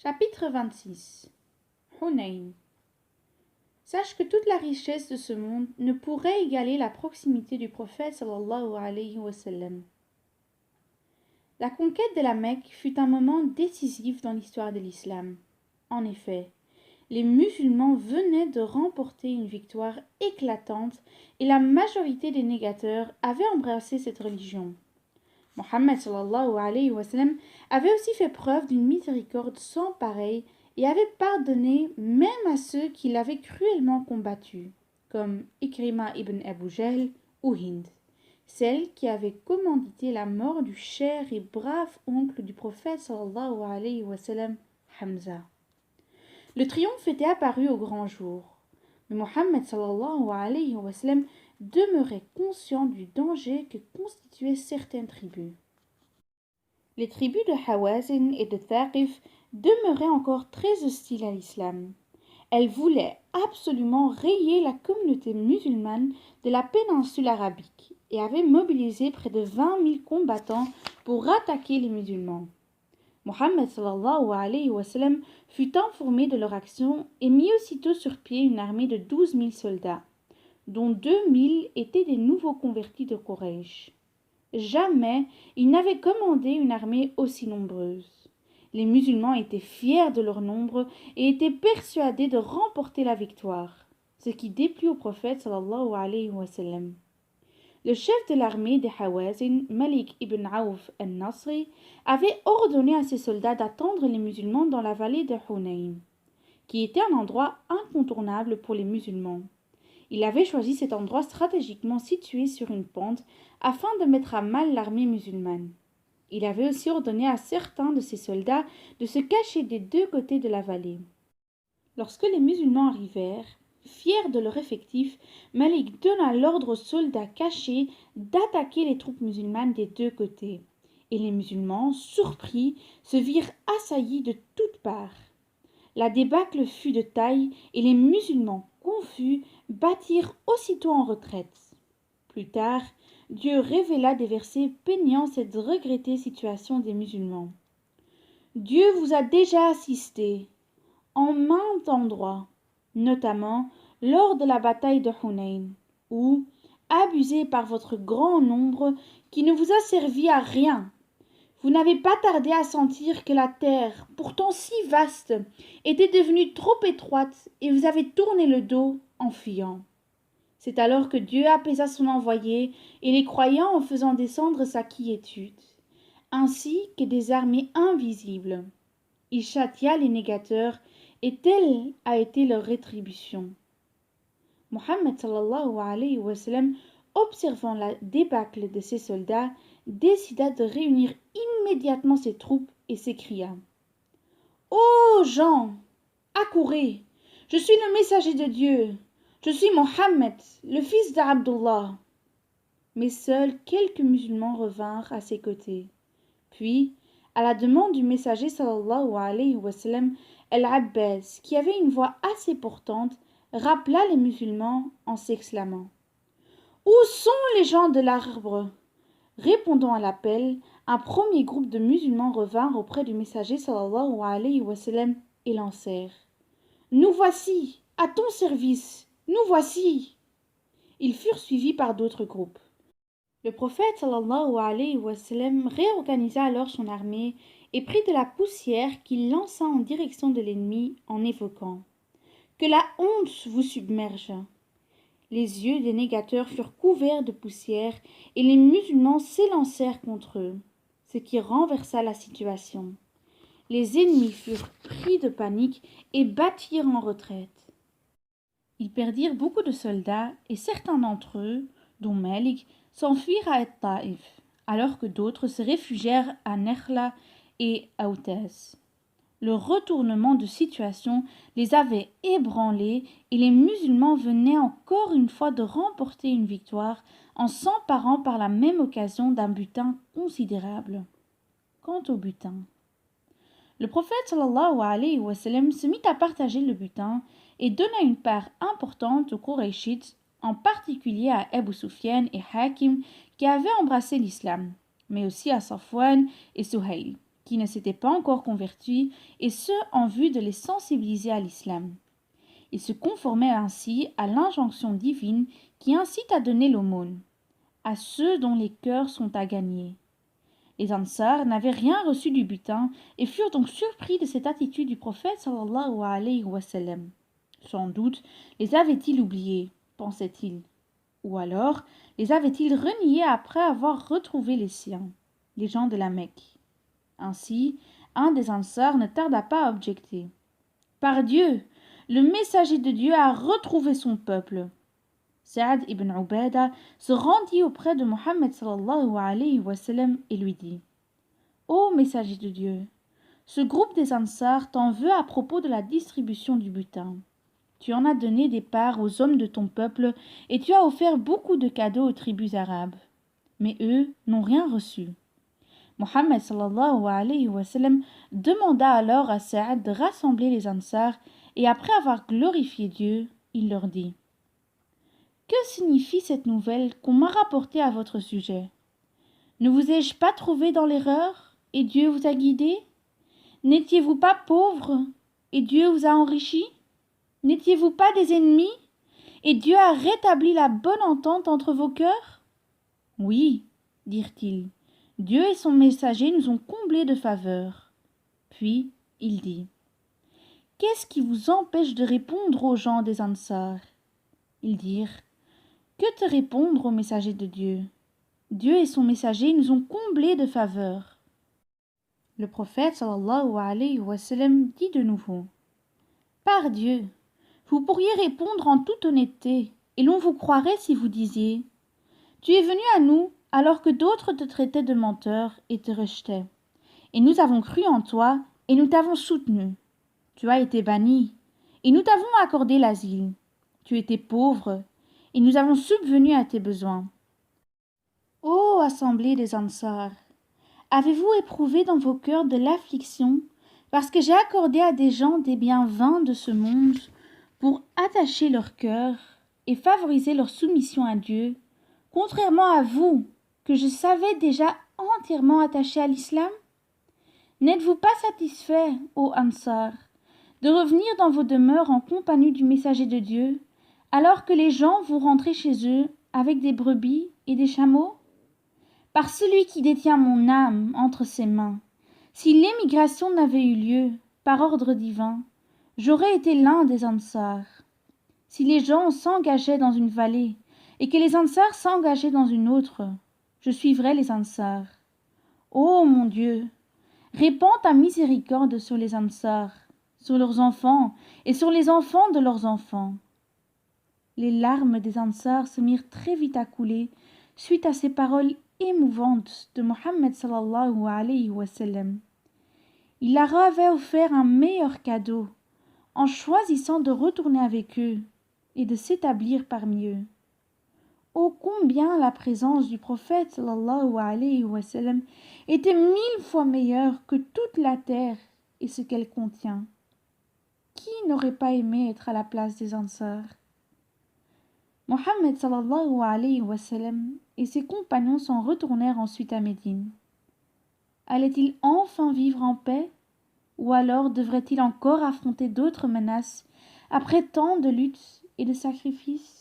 Chapitre 26 Hunayn. Sache que toute la richesse de ce monde ne pourrait égaler la proximité du prophète sallallahu alayhi wa sallam. La conquête de la Mecque fut un moment décisif dans l'histoire de l'islam. En effet, les musulmans venaient de remporter une victoire éclatante et la majorité des négateurs avaient embrassé cette religion. Mohammed sallallahu alayhi wa sallam avait aussi fait preuve d'une miséricorde sans pareille et avait pardonné même à ceux qui l'avaient cruellement combattu, comme Ikrima ibn Abu Jahl ou Hind, celle qui avait commandité la mort du cher et brave oncle du prophète sallallahu alayhi wa sallam, Hamza. Le triomphe était apparu au grand jour, mais Mohammed sallallahu alayhi wa sallam demeurait conscient du danger que constituaient certaines tribus. Les tribus de Hawazin et de Thaqif demeuraient encore très hostiles à l'islam. Elles voulaient absolument rayer la communauté musulmane de la péninsule arabique et avaient mobilisé près de 20 000 combattants pour attaquer les musulmans. Mohammed sallallahu alayhi wa sallam fut informé de leur action et mit aussitôt sur pied une armée de 12 000 soldats, dont 2 000 étaient des nouveaux convertis de Quraysh. Jamais il n'avait commandé une armée aussi nombreuse. Les musulmans étaient fiers de leur nombre et étaient persuadés de remporter la victoire, ce qui déplut au prophète sallallahu alayhi wa sallam. Le chef de l'armée des Hawazin, Malik ibn Auf al-Nasri, avait ordonné à ses soldats d'attendre les musulmans dans la vallée de Hunayn, qui était un endroit incontournable pour les musulmans. Il avait choisi cet endroit stratégiquement situé sur une pente afin de mettre à mal l'armée musulmane. Il avait aussi ordonné à certains de ses soldats de se cacher des deux côtés de la vallée. Lorsque les musulmans arrivèrent, fiers de leur effectif, Malik donna l'ordre aux soldats cachés d'attaquer les troupes musulmanes des deux côtés. Et les musulmans, surpris, se virent assaillis de toutes parts. La débâcle fut de taille et les musulmans, confus, battirent aussitôt en retraite. Plus tard, Dieu révéla des versets peignant cette regrettée situation des musulmans. Dieu vous a déjà assisté en maints endroits, notamment lors de la bataille de Hunayn, où, abusé par votre grand nombre qui ne vous a servi à rien, vous n'avez pas tardé à sentir que la terre, pourtant si vaste, était devenue trop étroite et vous avez tourné le dos en fuyant. C'est alors que Dieu apaisa son envoyé et les croyants en faisant descendre sa quiétude, ainsi que des armées invisibles. Il châtia les négateurs et telle a été leur rétribution. Mohammed sallallahu alayhi wa sallam, observant la débâcle de ses soldats, décida de réunir immédiatement ses troupes et s'écria: « Ô gens, accourez! Je suis le messager de Dieu. Je suis Mohammed, le fils d'Abdullah. » Mais seuls quelques musulmans revinrent à ses côtés. Puis, à la demande du messager sallallahu alayhi wa sallam, Al-Abbas, qui avait une voix assez portante, rappela les musulmans en s'exclamant: « Où sont les gens de l'arbre ?» Répondant à l'appel, un premier groupe de musulmans revinrent auprès du messager sallallahu alayhi wa sallam et lancèrent: « Nous voici, à ton service, nous voici !» Ils furent suivis par d'autres groupes. Le prophète sallallahu alayhi wa sallam réorganisa alors son armée et prit de la poussière qu'il lança en direction de l'ennemi en évoquant: « Que la honte vous submerge !» Les yeux des négateurs furent couverts de poussière et les musulmans s'élancèrent contre eux, ce qui renversa la situation. Les ennemis furent pris de panique et battirent en retraite. Ils perdirent beaucoup de soldats et certains d'entre eux, dont Malik, s'enfuirent à Taïf, alors que d'autres se réfugièrent à Nekhla et à Autaz. Le retournement de situation les avait ébranlés et les musulmans venaient encore une fois de remporter une victoire en s'emparant par la même occasion d'un butin considérable. Quant au butin, le prophète sallallahu alayhi wa sallam se mit à partager le butin et donna une part importante aux Qurayshites, en particulier à Abu Sufyan et Hakim qui avaient embrassé l'islam, mais aussi à Safwan et Suhayl, qui ne s'étaient pas encore convertis, et ce en vue de les sensibiliser à l'islam. Ils se conformaient ainsi à l'injonction divine qui incite à donner l'aumône, à ceux dont les cœurs sont à gagner. Les Ansar n'avaient rien reçu du butin et furent donc surpris de cette attitude du prophète sallallahu alayhi wa sallam. Sans doute les avait-il oubliés, pensait-il. Ou alors les avait-il reniés après avoir retrouvé les siens, les gens de la Mecque. Ainsi, un des Ansar ne tarda pas à objecter. Par Dieu, le messager de Dieu a retrouvé son peuple. Saad ibn Ubada se rendit auprès de Mohammed sallallahu alayhi wa sallam et lui dit: Ô messager de Dieu, ce groupe des Ansar t'en veut à propos de la distribution du butin. Tu en as donné des parts aux hommes de ton peuple et tu as offert beaucoup de cadeaux aux tribus arabes. Mais eux n'ont rien reçu. Mohammed sallallahu alayhi wa sallam demanda alors à Saad de rassembler les Ansar et après avoir glorifié Dieu, il leur dit: Que signifie cette nouvelle qu'on m'a rapportée à votre sujet? Ne vous ai-je pas trouvé dans l'erreur et Dieu vous a guidé? N'étiez-vous pas pauvres et Dieu vous a enrichis? N'étiez-vous pas des ennemis et Dieu a rétabli la bonne entente entre vos cœurs? Oui, dirent-ils, Dieu et son messager nous ont comblés de faveurs. Puis il dit: Qu'est-ce qui vous empêche de répondre aux gens des Ansar? Ils dirent: Que te répondre au messager de Dieu? Dieu et son messager nous ont comblés de faveurs. Le prophète sallallahu alayhi wa sallam dit de nouveau: Par Dieu, vous pourriez répondre en toute honnêteté, et l'on vous croirait si vous disiez: Tu es venu à nous alors que d'autres te traitaient de menteur et te rejetaient. Et nous avons cru en toi et nous t'avons soutenu. Tu as été banni et nous t'avons accordé l'asile. Tu étais pauvre et nous avons subvenu à tes besoins. Ô assemblée des Ansar, avez-vous éprouvé dans vos cœurs de l'affliction parce que j'ai accordé à des gens des biens vains de ce monde pour attacher leur cœur et favoriser leur soumission à Dieu, contrairement à vous que je savais déjà entièrement attachés à l'islam? N'êtes-vous pas satisfaits, ô Ansar, de revenir dans vos demeures en compagnie du messager de Dieu, alors que les gens vont rentrer chez eux avec des brebis et des chameaux? Par celui qui détient mon âme entre ses mains, si l'émigration n'avait eu lieu par ordre divin, j'aurais été l'un des Ansar. Si les gens s'engageaient dans une vallée et que les Ansar s'engageaient dans une autre, je suivrais les Ansar. Ô mon Dieu, répands ta miséricorde sur les Ansar, sur leurs enfants et sur les enfants de leurs enfants. Les larmes des Ansar se mirent très vite à couler suite à ces paroles émouvantes de Mohammed sallallahu alayhi wa sallam. Il leur avait offert un meilleur cadeau en choisissant de retourner avec eux et de s'établir parmi eux. Ô combien la présence du prophète sallallahu alayhi wa sallam était 1000 fois meilleure que toute la terre et ce qu'elle contient. Qui n'aurait pas aimé être à la place des Ansar? Mohammed sallallahu alayhi wa sallam et ses compagnons s'en retournèrent ensuite à Médine. Allait-il enfin vivre en paix, ou alors devrait-il encore affronter d'autres menaces après tant de luttes et de sacrifices?